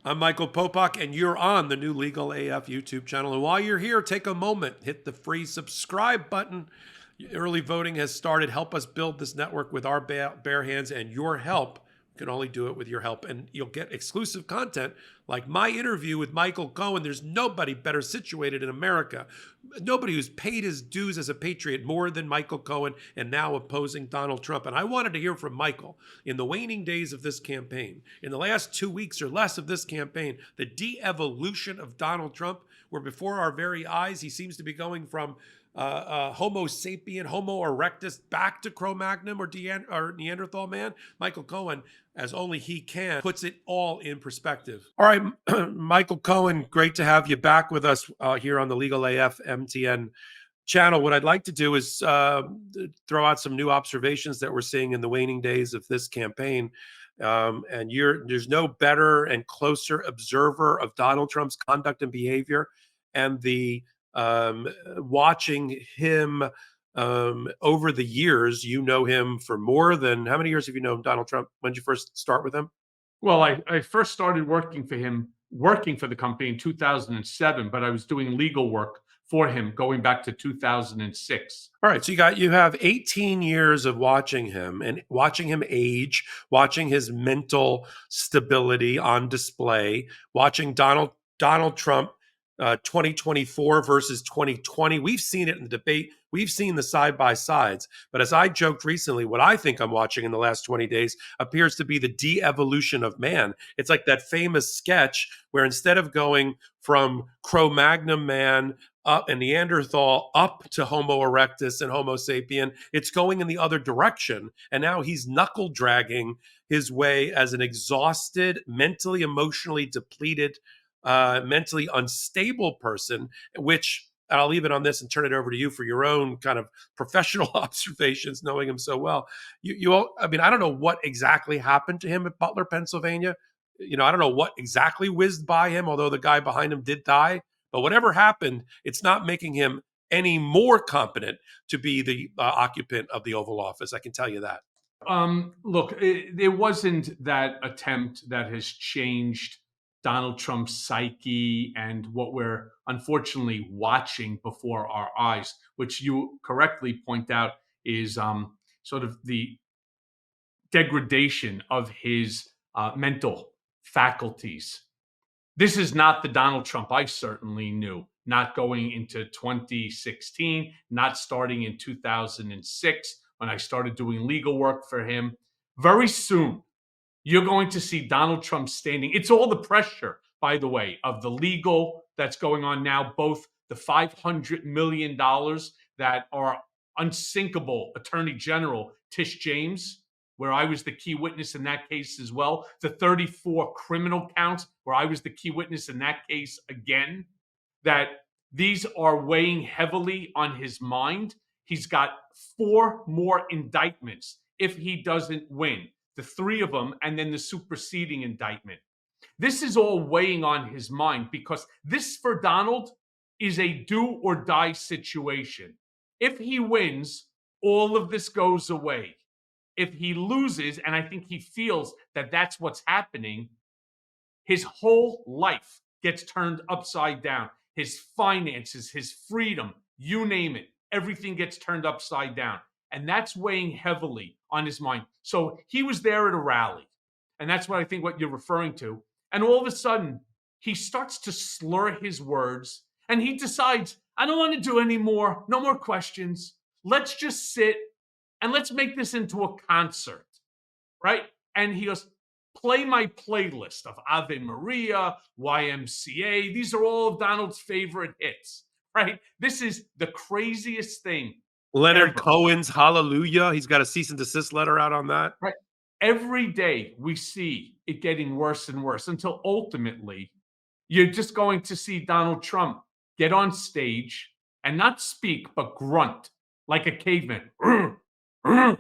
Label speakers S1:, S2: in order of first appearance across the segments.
S1: I'm Michael Popok, and you're on the new Legal AF YouTube channel. And while you're here, take a moment, hit the free subscribe button. Early voting has started. Help us build this network with our bare hands, and your help. We can only do it with your help. And you'll get exclusive content like my interview with Michael Cohen. There's nobody better situated in America. Nobody who's paid his dues as a patriot more than Michael Cohen, and now opposing Donald Trump. And I wanted to hear from Michael in the waning days of this campaign, in the last 2 weeks or less of this campaign, the de-evolution of Donald Trump, where before our very eyes, he seems to be going from Homo sapien, Homo erectus, back to Cro-Magnon or Neanderthal man. Michael Cohen, as only he can, puts it all in perspective. All right, Michael Cohen, great to have you back with us here on the Legal AF MTN channel. What I'd like to do is throw out some new observations that we're seeing in the waning days of this campaign. And there's no better and closer observer of Donald Trump's conduct and behavior, and the watching him over the years. You know him for more than, how many years have you known Donald Trump? When did you first start with him?
S2: Well, I first started working for him, working for the company in 2007, but I was doing legal work for him going back to 2006.
S1: All right, so you have 18 years of watching him and watching him age, watching his mental stability on display, watching Donald Trump 2024 versus 2020. We've seen it in the debate. We've seen the side by sides. But as I joked recently, what I think I'm watching in the last 20 days appears to be the de-evolution of man. It's like that famous sketch where instead of going from Cro-Magnon man up and Neanderthal up to Homo erectus and Homo sapien, it's going in the other direction. And now he's knuckle dragging his way as an exhausted, mentally, emotionally depleted, mentally unstable person, which I'll leave it on this and turn it over to you for your own kind of professional observations, knowing him so well. I mean, I don't know what exactly happened to him at Butler, Pennsylvania. I don't know what exactly whizzed by him, although the guy behind him did die. But whatever happened, it's not making him any more competent to be the occupant of the Oval Office. I can tell you that.
S2: Look, it wasn't that attempt that has changed Donald Trump's psyche and what we're unfortunately watching before our eyes, which you correctly point out is sort of the degradation of his mental faculties. This is not the Donald Trump I certainly knew, not going into 2016, not starting in 2006 when I started doing legal work for him. Very soon, you're going to see Donald Trump standing. It's all the pressure, by the way, of the legal that's going on now, both the $500 million that are unsinkable Attorney General Tish James, where I was the key witness in that case as well, the 34 criminal counts, where I was the key witness in that case again, that these are weighing heavily on his mind. He's got 4 more indictments if he doesn't win, the 3 of them, and then the superseding indictment. This is all weighing on his mind because this, for Donald, is a do or die situation. If he wins, all of this goes away. If he loses, and I think he feels that that's what's happening, his whole life gets turned upside down. His finances, his freedom, you name it, everything gets turned upside down. And that's weighing heavily on his mind. So he was there at a rally. And that's what I think what you're referring to. And all of a sudden, he starts to slur his words and he decides, I don't want to do any more, no more questions. Let's just sit and let's make this into a concert, right? And he goes, play my playlist of Ave Maria, YMCA. These are all of Donald's favorite hits, right? This is the craziest thing.
S1: Leonard Cohen's Hallelujah. He's got a cease and desist letter out on that.
S2: Right. Every day we see it getting worse and worse until ultimately you're just going to see Donald Trump get on stage and not speak, but grunt like a caveman. And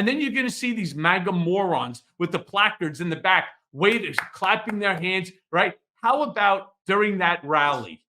S2: then you're going to see these MAGA morons with the placards in the back, waiters clapping their hands, right? How about during that rally,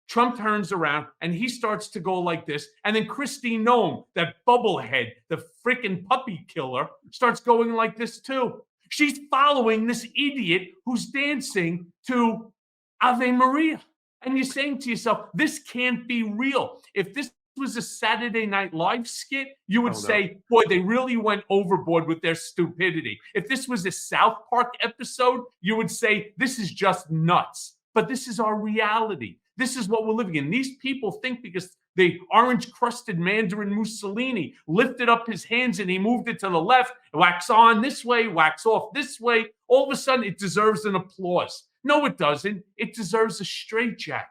S2: Trump turns around and he starts to go like this. And then Christine Noem, that bubblehead, the freaking puppy killer, starts going like this too. She's following this idiot who's dancing to Ave Maria. And you're saying to yourself, this can't be real. If this was a Saturday Night Live skit, you would
S1: Oh, no.
S2: say, boy, they really went overboard with their stupidity. If this was a South Park episode, you would say, this is just nuts. But this is our reality. This is what we're living in. These people think because the orange crusted Mandarin Mussolini lifted up his hands and he moved it to the left, wax on this way, wax off this way, all of a sudden it deserves an applause. No, it doesn't. It deserves a straitjacket.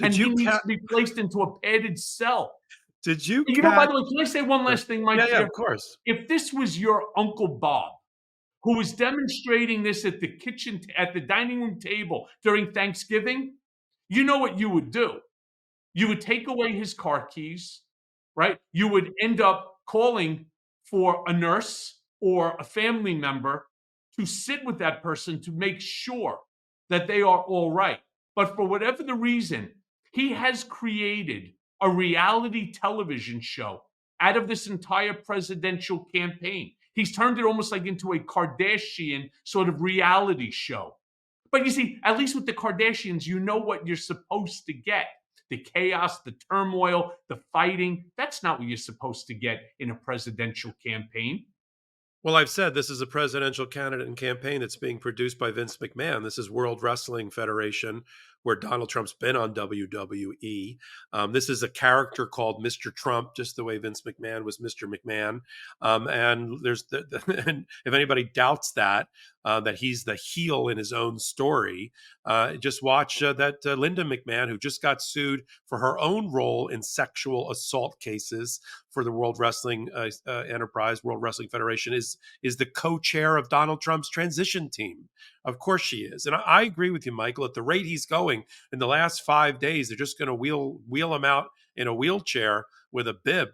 S2: And he needs to be placed into a padded cell.
S1: Did you?
S2: By the way, can I say one last thing, Mike?
S1: Yeah, of course.
S2: If this was your Uncle Bob, who was demonstrating this at the dining room table during Thanksgiving, you know what you would do? You would take away his car keys, right? You would end up calling for a nurse or a family member to sit with that person to make sure that they are all right. But for whatever the reason, he has created a reality television show out of this entire presidential campaign. He's turned it almost like into a Kardashian sort of reality show. But you see, at least with the Kardashians, you know what you're supposed to get. The chaos, the turmoil, the fighting. That's not what you're supposed to get in a presidential campaign.
S1: Well, I've said this is a presidential candidate and campaign that's being produced by Vince McMahon. This is World Wrestling Federation, where Donald Trump's been on WWE. This is a character called Mr. Trump, just the way Vince McMahon was Mr. McMahon. And and if anybody doubts that he's the heel in his own story, just watch that Linda McMahon, who just got sued for her own role in sexual assault cases for the World Wrestling Enterprise, World Wrestling Federation, is the co-chair of Donald Trump's transition team. Of course she is. And I agree with you, Michael. At the rate he's going, in the last 5 days, they're just going to wheel him out in a wheelchair with a bib.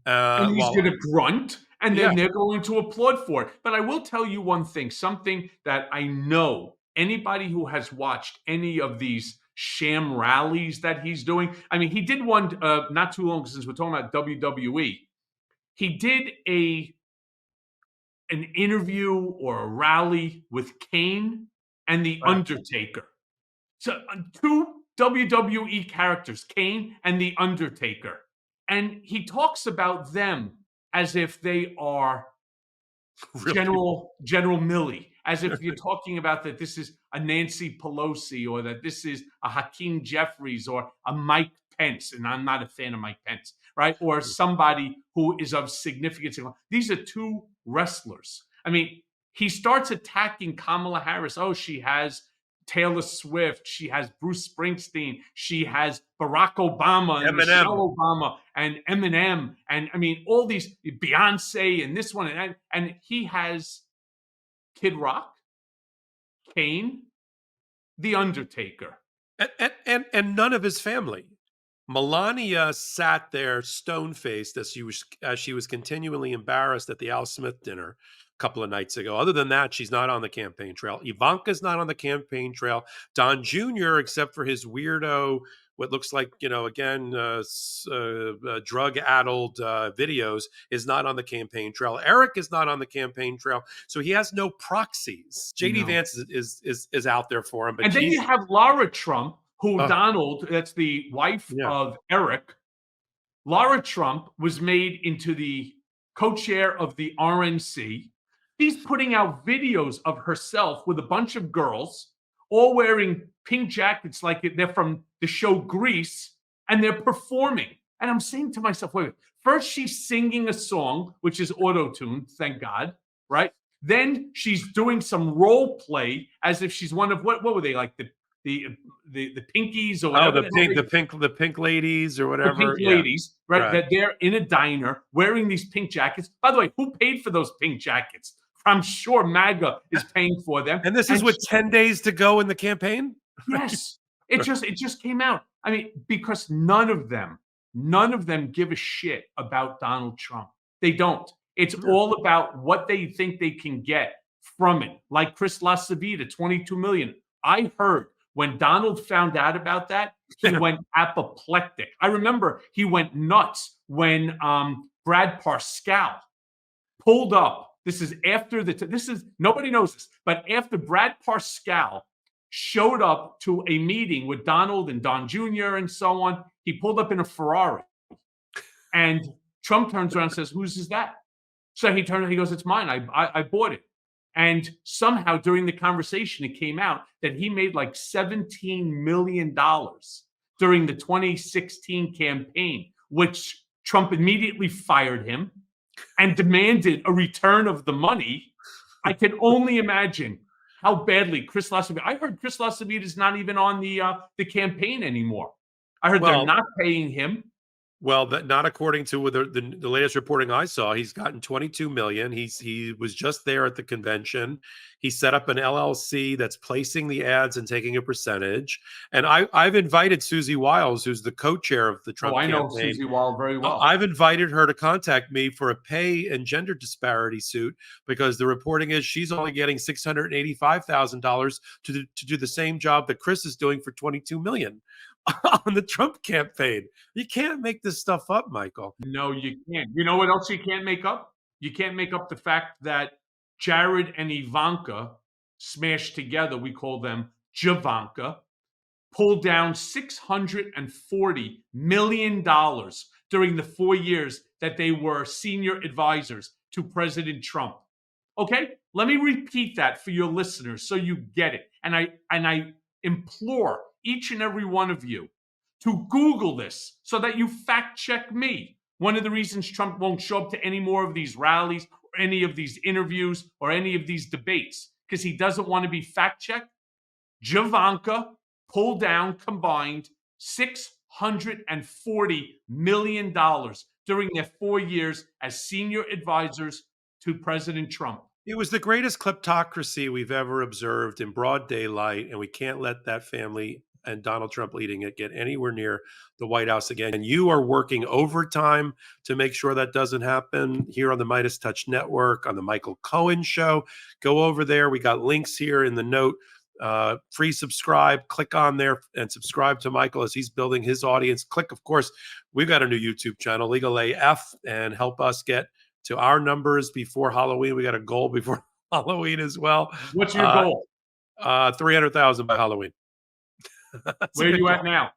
S2: And he's going to grunt, and then they're going to applaud for it. But I will tell you one thing, something that I know anybody who has watched any of these sham rallies that he's doing. I mean, he did one not too long since we're talking about WWE. He did an interview or a rally with Kane and The Undertaker. So two WWE characters, Kane and The Undertaker. And he talks about them as if they are General Milley, as if you're talking about that this is a Nancy Pelosi or that this is a Hakeem Jeffries or a Mike Pence, and I'm not a fan of Mike Pence, right? Or somebody who is of significance. These are two wrestlers. I mean, he starts attacking Kamala Harris. Oh, she has Taylor Swift, she has Bruce Springsteen, she has Barack Obama and Michelle Obama and Eminem, and I mean all these, Beyonce and this one, and he has Kid Rock, Kane, The Undertaker,
S1: and none of his family. Melania sat there stone-faced as she was continually embarrassed at the Al Smith dinner a couple of nights ago. Other than that, she's not on the campaign trail. Ivanka's not on the campaign trail. Don Jr., except for his weirdo, what looks like, again, drug-addled videos, is not on the campaign trail. Eric is not on the campaign trail. So he has no proxies. JD Vance is out there for him. But
S2: and then you have Lara Trump, who Donald, that's the wife of Eric. Lara Trump was made into the co-chair of the RNC. She's putting out videos of herself with a bunch of girls, all wearing pink jackets like they're from the show Grease, and they're performing. And I'm saying to myself, wait, first she's singing a song, which is auto-tuned, thank God, right? Then she's doing some role play as if she's one of, what were they, like the Pinkies or whatever.
S1: The pink ladies or whatever.
S2: The pink ladies, right? That they're in a diner wearing these pink jackets. By the way, who paid for those pink jackets? I'm sure MAGA is paying for them.
S1: And this is with 10 days to go in the campaign?
S2: Yes. It just came out. I mean, because none of them give a shit about Donald Trump. They don't. It's all about what they think they can get from it. Like Chris LaCivita, 22 million. I heard when Donald found out about that, he went apoplectic. I remember he went nuts when Brad Parscale pulled up This is after this is nobody knows this, but after Brad Parscale showed up to a meeting with Donald and Don Jr. and so on, he pulled up in a Ferrari, and Trump turns around and says, "Whose is that?" So he goes, "It's mine. I bought it." And somehow during the conversation, it came out that he made like $17 million during the 2016 campaign, which Trump immediately fired him and demanded a return of the money. I can only imagine how badly Chris Lasavita. I heard Chris Lasavita is not even on the campaign anymore. I heard they're not paying him.
S1: Well, not according to the latest reporting I saw. He's gotten 22 million. He was just there at the convention. He set up an LLC that's placing the ads and taking a percentage. And I've invited Susie Wiles, who's the co-chair of the Trump campaign.
S2: I know Susie Wiles very well.
S1: I've invited her to contact me for a pay and gender disparity suit, because the reporting is she's only getting $685,000 to do the same job that Chris is doing for 22 million. On the Trump campaign. You can't make this stuff up, Michael.
S2: No, you can't. You know what else you can't make up? You can't make up the fact that Jared and Ivanka smashed together, we call them Javanka, pulled down $640 million during the 4 years that they were senior advisors to President Trump. Okay? Let me repeat that for your listeners so you get it. And I implore each and every one of you to Google this so that you fact check me. One of the reasons Trump won't show up to any more of these rallies or any of these interviews or any of these debates, because he doesn't want to be fact checked. Javanka pulled down combined $640 million during their 4 years as senior advisors to President Trump.
S1: It was the greatest kleptocracy we've ever observed in broad daylight, and we can't let that family and Donald Trump leading it get anywhere near the White House again. And you are working overtime to make sure that doesn't happen here on the Midas Touch Network, on the Michael Cohen Show. Go over there. We got links here in the note. Free subscribe. Click on there and subscribe to Michael as he's building his audience. Click, of course, we've got a new YouTube channel, Legal AF, and help us get to our numbers before Halloween. We got a goal before Halloween as well.
S2: What's your goal?
S1: 300,000 by Halloween.
S2: Where are you at now?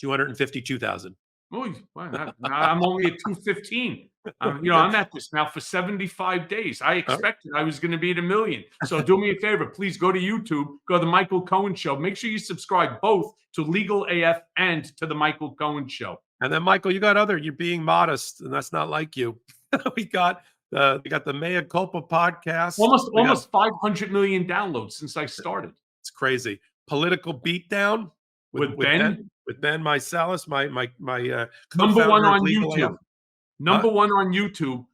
S1: 252,000.
S2: Oh, I'm only at 215. I'm at this now for 75 days. I expected I was going to be at 1 million. So do me a favor. Please go to YouTube, go to the Michael Cohen Show. Make sure you subscribe both to Legal AF and to the Michael Cohen Show.
S1: And then, Michael, you're being modest, and that's not like you. we got the Mea Culpa podcast.
S2: Almost 500 million downloads since I started.
S1: It's crazy. Political Beatdown
S2: with Ben
S1: Meiselas, my
S2: number one on YouTube. Number one on YouTube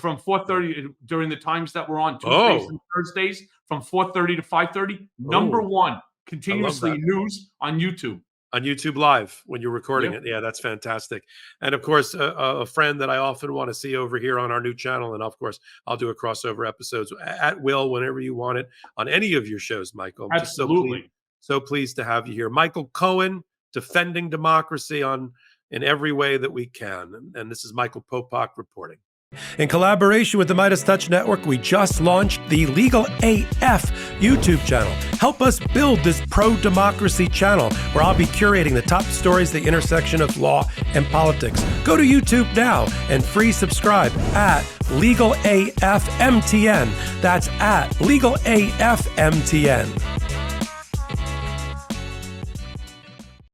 S2: from 4:30 during the times that we're on Tuesdays and Thursdays from 4:30 to 5:30. Number one continuously news on YouTube.
S1: On YouTube Live when you're recording it. Yeah, that's fantastic. And of course, a friend that I often want to see over here on our new channel. And of course, I'll do a crossover episodes at will whenever you want it on any of your shows, Michael.
S2: Absolutely.
S1: So pleased to have you here. Michael Cohen, defending democracy in every way that we can. And this is Michael Popok reporting. In collaboration with the Midas Touch Network, we just launched the Legal AF YouTube channel. Help us build this pro-democracy channel where I'll be curating the top stories, the intersection of law and politics. Go to YouTube now and free subscribe at Legal AF MTN. That's at Legal AF MTN.